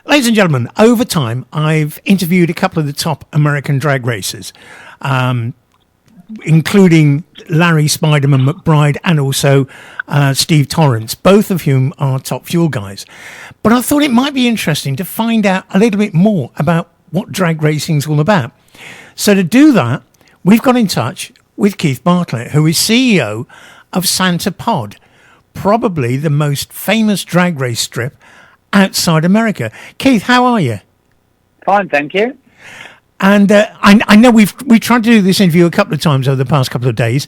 Ladies and gentlemen, over time, I've interviewed a couple of the top American drag racers, including Larry Spiderman McBride and also Steve Torrance, both of whom are top fuel guys. But I thought it might be interesting to find out a little bit more about what drag racing is all about. So to do that, we've got in touch with Keith Bartlett, who is CEO of Santa Pod, probably the most famous drag race strip outside America. Keith, how are you? Fine, thank you. And I know we've tried to do this interview a couple of times over the past couple of days.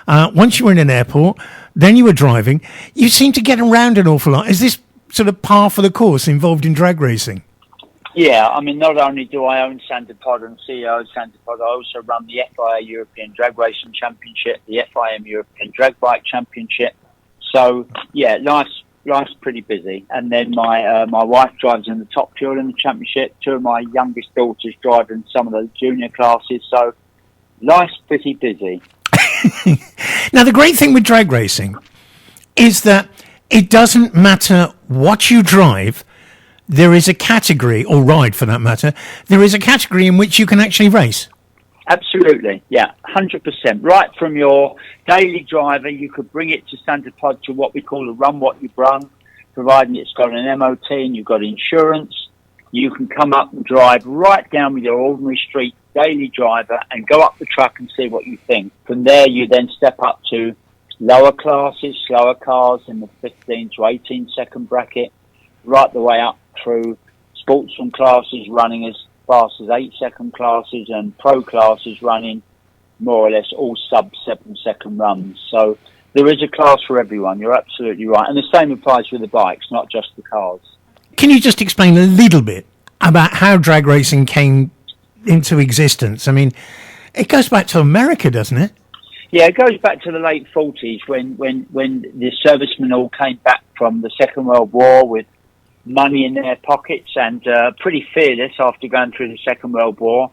Once you were in an airport, then you were driving. You seem to get around an awful lot. Is this sort of par for the course involved in drag racing? Yeah, I mean, not only do I own Santa Pod and CEO of Santa Pod, I also run the FIA European Drag Racing Championship, the FIM European Drag Bike Championship. So, yeah, life's pretty busy. And then my wife drives in the top fuel in the championship. Two of my youngest daughters drive in some of the junior classes. So, life's pretty busy. Now, the great thing with drag racing is that it doesn't matter what you drive. There is a category, or ride for that matter, there is a category in which you can actually race. Absolutely, yeah, 100%. Right from your daily driver, you could bring it to Santa Pod to what we call a run what you brung, providing it's got an MOT and you've got insurance. You can come up and drive right down with your ordinary street daily driver and go up the track and see what you think. From there, you then step up to lower classes, slower cars in the 15 to 18 second bracket, right the way up through sportsman classes running as fast as 8 second classes and pro classes running more or less all sub 7 second runs. So there is a class for everyone. You're absolutely right. And the same applies with the bikes, not just the cars. Can you just explain a little bit about how drag racing came into existence? I mean, it goes back to America, doesn't it? Yeah, it goes back to the late 40s when the servicemen all came back from the Second World War with money in their pockets and pretty fearless after going through the Second World War,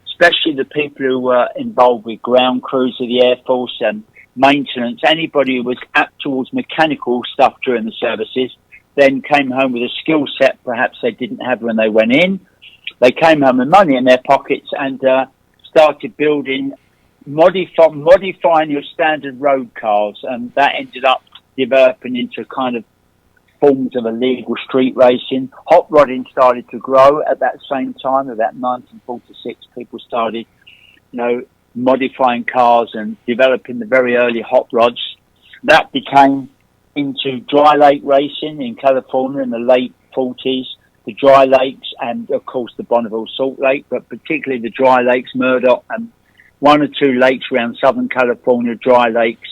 especially the people who were involved with ground crews of the Air Force and maintenance. Anybody who was apt towards mechanical stuff during the services then came home with a skill set perhaps they didn't have when they went in. They came home with money in their pockets and started building, modifying your standard road cars, and that ended up developing into kind of forms of illegal street racing. Hot rodding started to grow at that same time. About 1946, people started, modifying cars and developing the very early hot rods. That became into dry lake racing in California in the late 40s. The dry lakes and, of course, the Bonneville Salt Lake, but particularly the dry lakes, Murdoch, and one or two lakes around Southern California, dry lakes.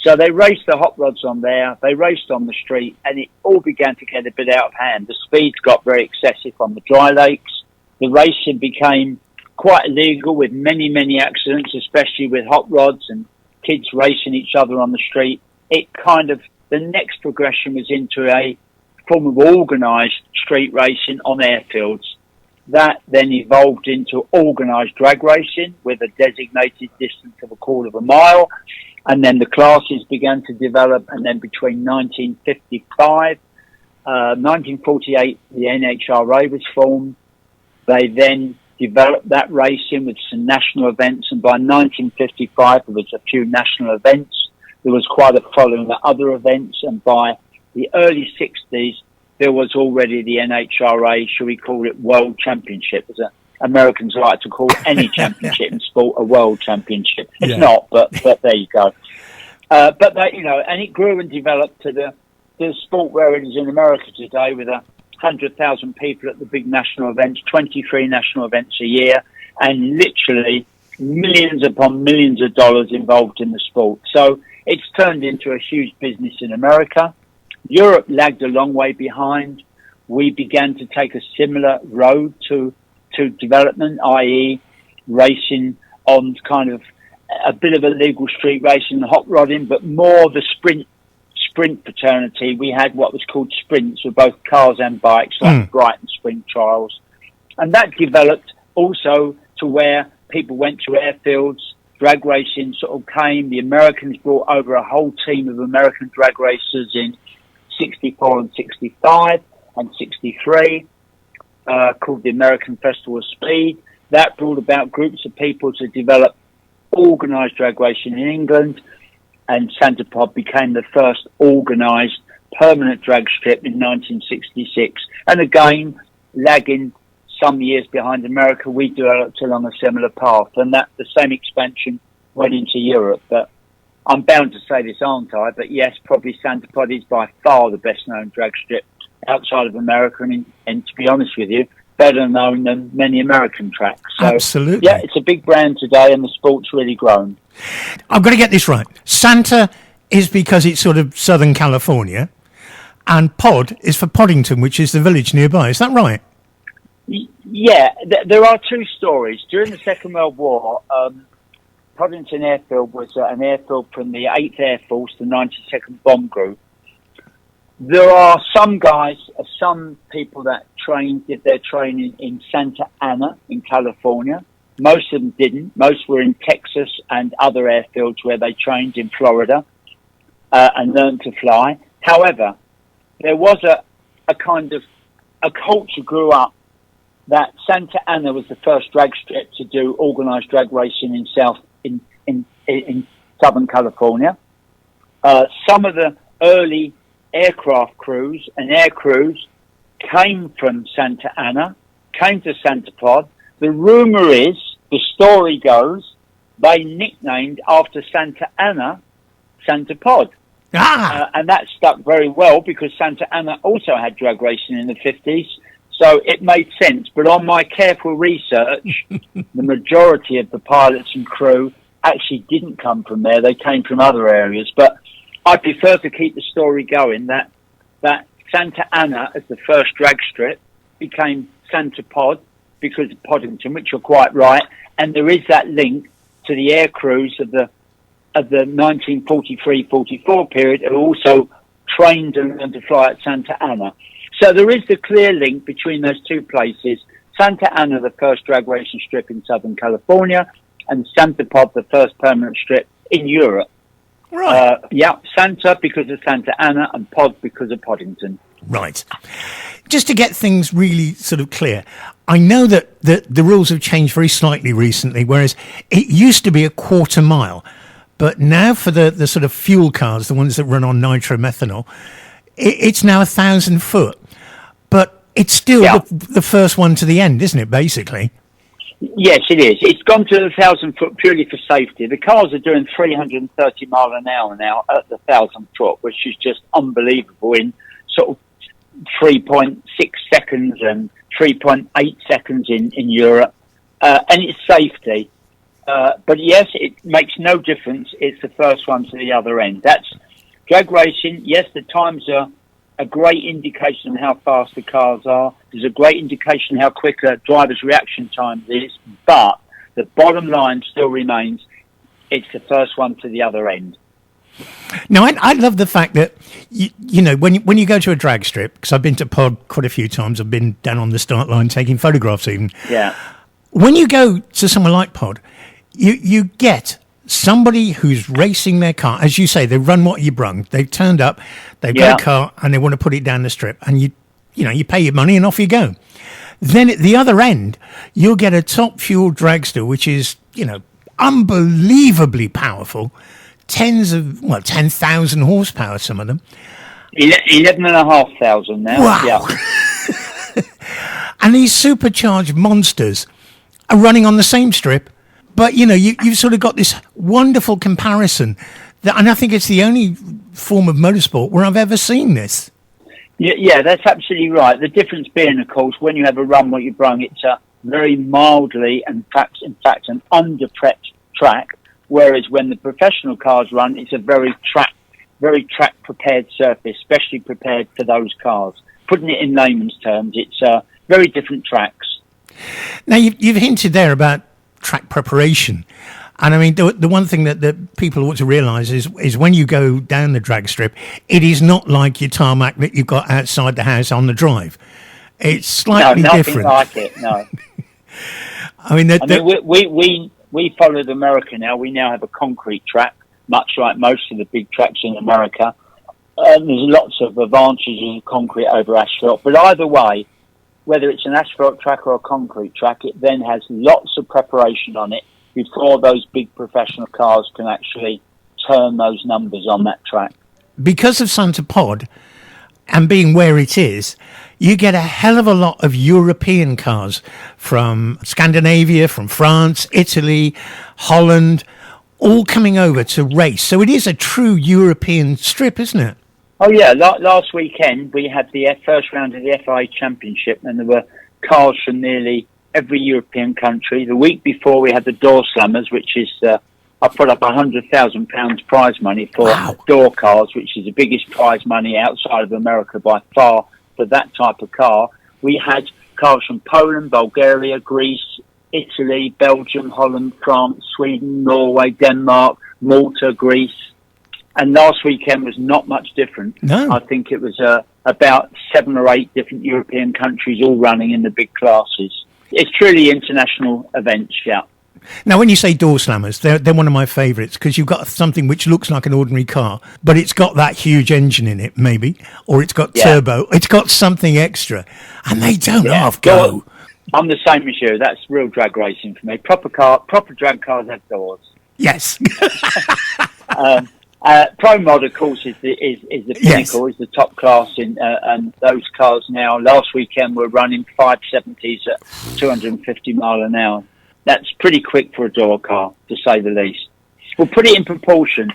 So they raced the hot rods on there, they raced on the street, and it all began to get a bit out of hand. The speeds got very excessive on the dry lakes. The racing became quite illegal with many, many accidents, especially with hot rods and kids racing each other on the street. The next progression was into a form of organised street racing on airfields. That then evolved into organised drag racing with a designated distance of 1/4 mile. And then the classes began to develop, and then between 1948, the NHRA was formed. They then developed that racing with some national events, and by 1955 there was a few national events. There was quite a following of other events, and by the early 60s there was already the NHRA, shall we call it, World Championship, as Americans like to call any championship in sport a world championship. It's not, but there you go. But that, and it grew and developed to the sport where it is in America today, with 100,000 people at the big national events, 23 national events a year, and literally millions upon millions of dollars involved in the sport. So it's turned into a huge business in America. Europe lagged a long way behind. We began to take a similar road to development, i.e. racing on kind of a bit of illegal street racing and hot rodding, but more the sprint fraternity. We had what was called sprints for both cars and bikes, like Brighton Sprint Trials. And that developed also to where people went to airfields. Drag racing sort of came. The Americans brought over a whole team of American drag racers in 64 and 65 and 63. called the American Festival of Speed. That brought about groups of people to develop organised drag racing in England, and Santa Pod became the first organised permanent drag strip in 1966. And again, lagging some years behind America, we developed along a similar path, and that the same expansion went into Europe. But I'm bound to say this, aren't I? But yes, probably Santa Pod is by far the best known drag strip outside of America, and to be honest with you, better known than many American tracks. So, absolutely. Yeah, it's a big brand today, and the sport's really grown. I've got to get this right. Santa is because it's sort of Southern California, and Pod is for Poddington, which is the village nearby. Is that right? Yeah, there are two stories. During the Second World War, Poddington Airfield was an airfield from the 8th Air Force, the 92nd Bomb Group. There are some guys, some people that did their training in Santa Ana in California. Most of them didn't. Most were in Texas and other airfields where they trained in Florida and learned to fly. However, there was a kind of a culture grew up that Santa Ana was the first drag strip to do organised drag racing in Southern California. Some of the early aircraft crews and air crews came from Santa Ana, came to Santa Pod. The rumour is, the story goes, they nicknamed after Santa Ana, Santa Pod. And that stuck very well because Santa Ana also had drag racing in the 50s. So it made sense. But on my careful research, the majority of the pilots and crew actually didn't come from there. They came from other areas. But I prefer to keep the story going that Santa Ana, as the first drag strip, became Santa Pod because of Poddington, which you're quite right. And there is that link to the air crews of the 1943-44 period who also trained and learned to fly at Santa Ana. So there is the clear link between those two places. Santa Ana, the first drag racing strip in Southern California, and Santa Pod, the first permanent strip in Europe. Right. Santa because of Santa Ana and Pod because of Poddington. Right. Just to get things really sort of clear, I know that the rules have changed very slightly recently, whereas it used to be a quarter mile. But now for the sort of fuel cars, the ones that run on nitromethanol, it's now 1,000 foot. But it's still the first one to the end, isn't it, basically? Yes, it is. It's gone to the 1,000 foot purely for safety. The cars are doing 330 mile an hour now at the 1,000 foot, which is just unbelievable in sort of 3.6 seconds and 3.8 seconds in Europe. And it's safety. But yes, it makes no difference. It's the first one to the other end. That's drag racing. Yes, the times are a great indication of how fast the cars are. There's a great indication how quick a driver's reaction time is. But the bottom line still remains, it's the first one to the other end. Now, I love the fact that, you know, when you go to a drag strip, because I've been to Pod quite a few times, I've been down on the start line taking photographs even. Yeah. When you go to somewhere like Pod, you get somebody who's racing their car. As you say, they run what you brung. They've turned up, they've got a car, and they want to put it down the strip. And you pay your money and off you go. Then at the other end, you'll get a top fuel dragster, which is, unbelievably powerful. 10,000 horsepower, some of them. 11,500 now. Wow. Yeah. And these supercharged monsters are running on the same strip. But, you've sort of got this wonderful comparison. And I think it's the only form of motorsport where I've ever seen this. Yeah, that's absolutely right. The difference being, of course, when you have a run what you brung, it's a very mildly, and in fact, an under-prepped track. Whereas when the professional cars run, it's a very track-prepared surface, specially prepared for those cars. Putting it in layman's terms, it's very different tracks. Now, you've hinted there about track preparation. And I mean, the one thing that people ought to realise is when you go down the drag strip, it is not like your tarmac that you've got outside the house on the drive. It's slightly different. No, nothing like it, no. We followed America now. We now have a concrete track, much like most of the big tracks in America. There's lots of advantages in concrete over asphalt. But either way, whether it's an asphalt track or a concrete track, it then has lots of preparation on it before those big professional cars can actually turn those numbers on that track. Because of Santa Pod and being where it is, you get a hell of a lot of European cars from Scandinavia, from France, Italy, Holland, all coming over to race. So it is a true European strip, isn't it? Oh, yeah. Last weekend, we had the first round of the FIA Championship, and there were cars from nearly every European country. The week before, we had the Door Slammers, which is, I put up £100,000 prize money for door cars, which is the biggest prize money outside of America by far for that type of car. We had cars from Poland, Bulgaria, Greece, Italy, Belgium, Holland, France, Sweden, Norway, Denmark, Malta, Greece. And last weekend was not much different. No. I think it was about 7 or 8 different European countries all running in the big classes. It's truly international events, yeah. Now, when you say door slammers, they're one of my favourites because you've got something which looks like an ordinary car, but it's got that huge engine in it, maybe, or it's got turbo. It's got something extra, and they don't half go. I'm the same as you. That's real drag racing for me. Proper drag cars have doors. Yes. Pro Mod, of course, is the pinnacle, is the top class in and those cars now. Last weekend we're running 570s at 250 mile an hour. That's pretty quick for a door car, to say the least. We'll put it in proportion.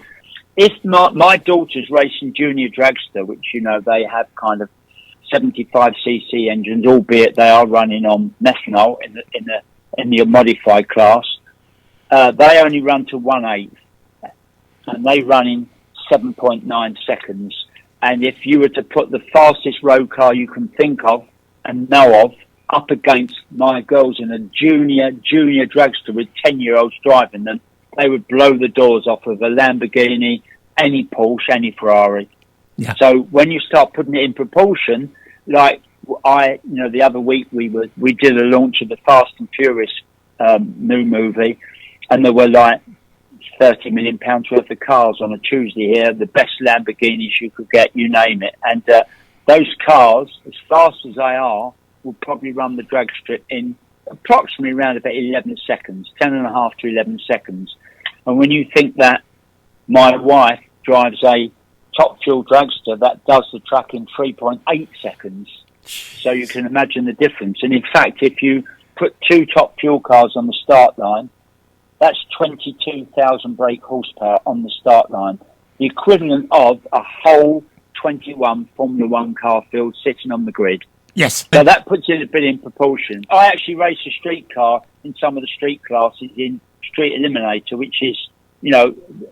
If my daughter's racing junior dragster, which they have kind of 75cc engines, albeit they are running on methanol in the modified class, they only run to 1/8. And they run in 7.9 seconds. And if you were to put the fastest road car you can think of and know of up against my girls in a junior dragster with 10-year-olds driving them, they would blow the doors off of a Lamborghini, any Porsche, any Ferrari. Yeah. So when you start putting it in proportion, like the other week we did a launch of the Fast and Furious new movie, and there were like £30 million worth of cars on a Tuesday here, the best Lamborghinis you could get, you name it. And those cars, as fast as they are, will probably run the drag strip in approximately around about 11 seconds, 10.5 to 11 seconds. And when you think that my wife drives a top fuel dragster that does the track in 3.8 seconds, so you can imagine the difference. And in fact, if you put 2 top fuel cars on the start line, that's 22,000 brake horsepower on the start line, the equivalent of a whole 21 Formula One car field sitting on the grid. Yes. So that puts it a bit in proportion. I actually race a street car in some of the street classes in Street Eliminator, which is,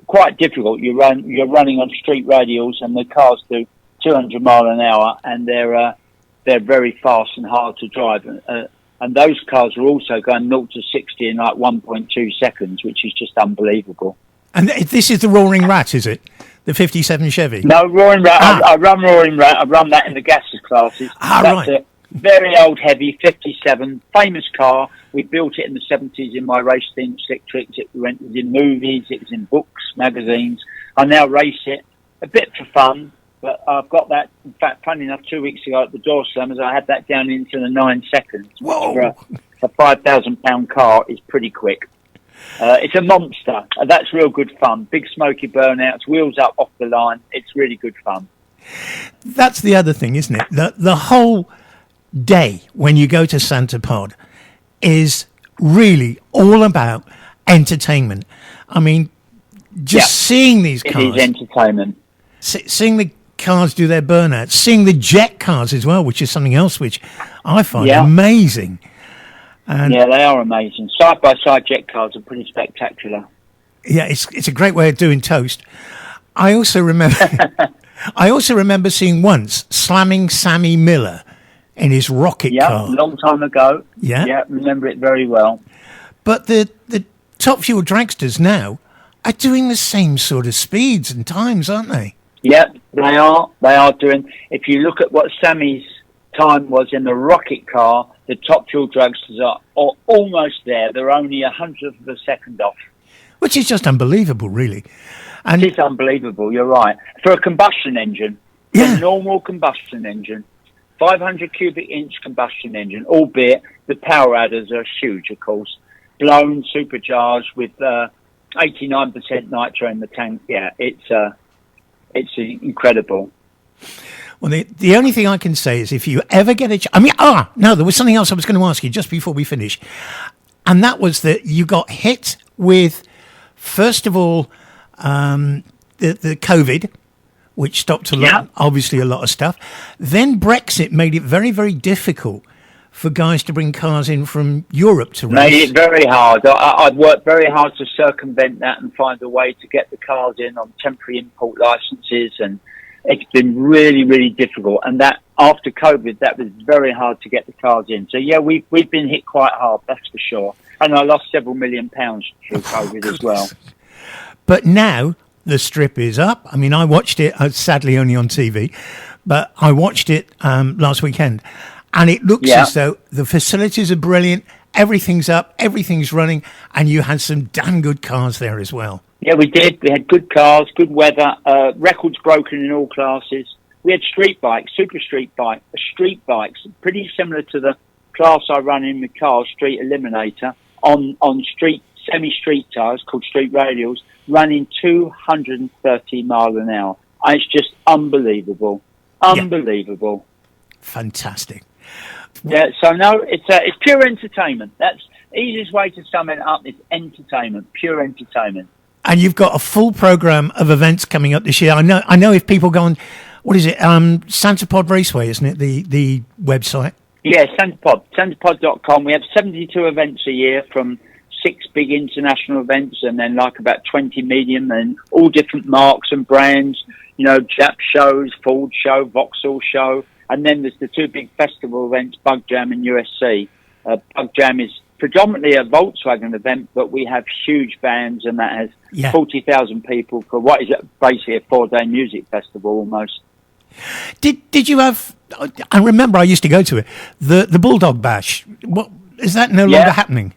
quite difficult. You're running on street radials, and the cars do 200 mile an hour, and they're very fast and hard to drive. And those cars are also going 0 to 60 in like 1.2 seconds, which is just unbelievable. And this is the Roaring Rat, is it? The 57 Chevy? No, Roaring Rat. I run Roaring Rat. I run that in the gases classes. That's a very old, heavy 57, famous car. We built it in the 70s in my race team, Slick Tricks. It was in movies. It was in books, magazines. I now race it a bit for fun. But I've got that, in fact, funny enough, 2 weeks ago at the Door Slammers, I had that down into the 9 seconds. Whoa! For a £5,000 car is pretty quick. It's a monster. That's real good fun. Big smoky burnouts, wheels up off the line. It's really good fun. That's the other thing, isn't it? The whole day when you go to Santa Pod is really all about entertainment. I mean, just seeing these cars. It is entertainment. Seeing the cars do their burnouts, seeing the jet cars as well, which is something else which I find amazing. And they are amazing. Side-by-side jet cars are pretty spectacular. Yeah, it's a great way of doing toast. I also remember seeing once slamming Sammy Miller in his rocket car. Yeah, a long time ago. Yeah, remember it very well. But the top fuel dragsters now are doing the same sort of speeds and times, aren't they? Yep, they are. They are doing. If you look at what Sammy's time was in the rocket car, the top fuel dragsters are almost there. They're only 100th of a second off. Which is just unbelievable, really. And it's unbelievable, you're right. For a combustion engine, a normal combustion engine, 500 cubic inch combustion engine, albeit the power adders are huge, of course. Blown, supercharged with 89% nitro in the tank. Yeah, it's incredible. Well, the only thing I can say is if you ever get a... no, there was something else I was going to ask you just before we finish. And that was that you got hit with, first of all, the COVID, which stopped obviously a lot of stuff. Then Brexit made it very, very difficult for guys to bring cars in from Europe to race. Made it very hard. I've worked very hard to circumvent that and find a way to get the cars in on temporary import licenses, and it's been really, really difficult. And that after COVID, that was very hard to get the cars in. So yeah, we've been hit quite hard, that's for sure. And I lost several £1 million through COVID as well. But now the strip is up. I mean, I watched it, sadly only on TV, but I watched it last weekend. And it looks as though the facilities are brilliant, everything's up, everything's running, and you had some damn good cars there as well. Yeah, we did. We had good cars, good weather, records broken in all classes. We had street bikes, street bikes, pretty similar to the class I run in the car, Street Eliminator, on street, semi-street tyres called street radials, running 230 mile an hour. It's just unbelievable. Unbelievable. Yeah. Fantastic. Yeah, so no, it's pure entertainment. That's the easiest way to sum it up. It's entertainment, pure entertainment. And you've got a full program of events coming up this year. I know if people go on, what is it? Santapod Raceway, isn't it? The website. Yeah, Santapod.com. We have 72 events a year, from 6 big international events and then like about 20 medium, and all different marks and brands. You know, Jap shows, Ford show, Vauxhall show. And then there's the 2 big festival events, Bug Jam and USC. Bug Jam is predominantly a Volkswagen event, but we have huge bands, and that has 40,000 people for what is basically a 4-day music festival almost. Did you have? I remember I used to go to it. The Bulldog Bash. What is that no longer happening?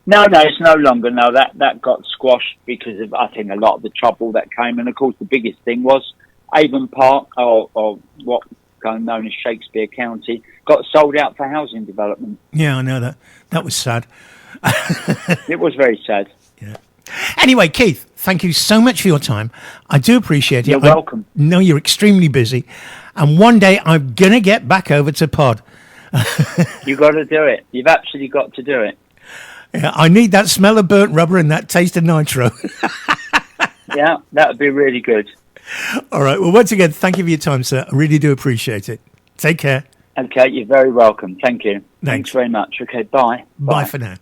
No, it's no longer. No, that got squashed because of, I think, a lot of the trouble that came, and of course the biggest thing was Avon Park, or what known as Shakespeare County, got sold out for housing development. Yeah, I know that. That was sad. It was very sad. Yeah. Anyway, Keith, thank you so much for your time. I do appreciate it. You're welcome. I know you're extremely busy, and one day I'm going to get back over to Pod. You've got to do it. You've absolutely got to do it. Yeah, I need that smell of burnt rubber and that taste of nitro. Yeah, that would be really good. All right. Well, once again, thank you for your time, sir. I really do appreciate it. Take care. Okay, you're very welcome. Thank you. Thanks very much. Okay, bye. Bye for now.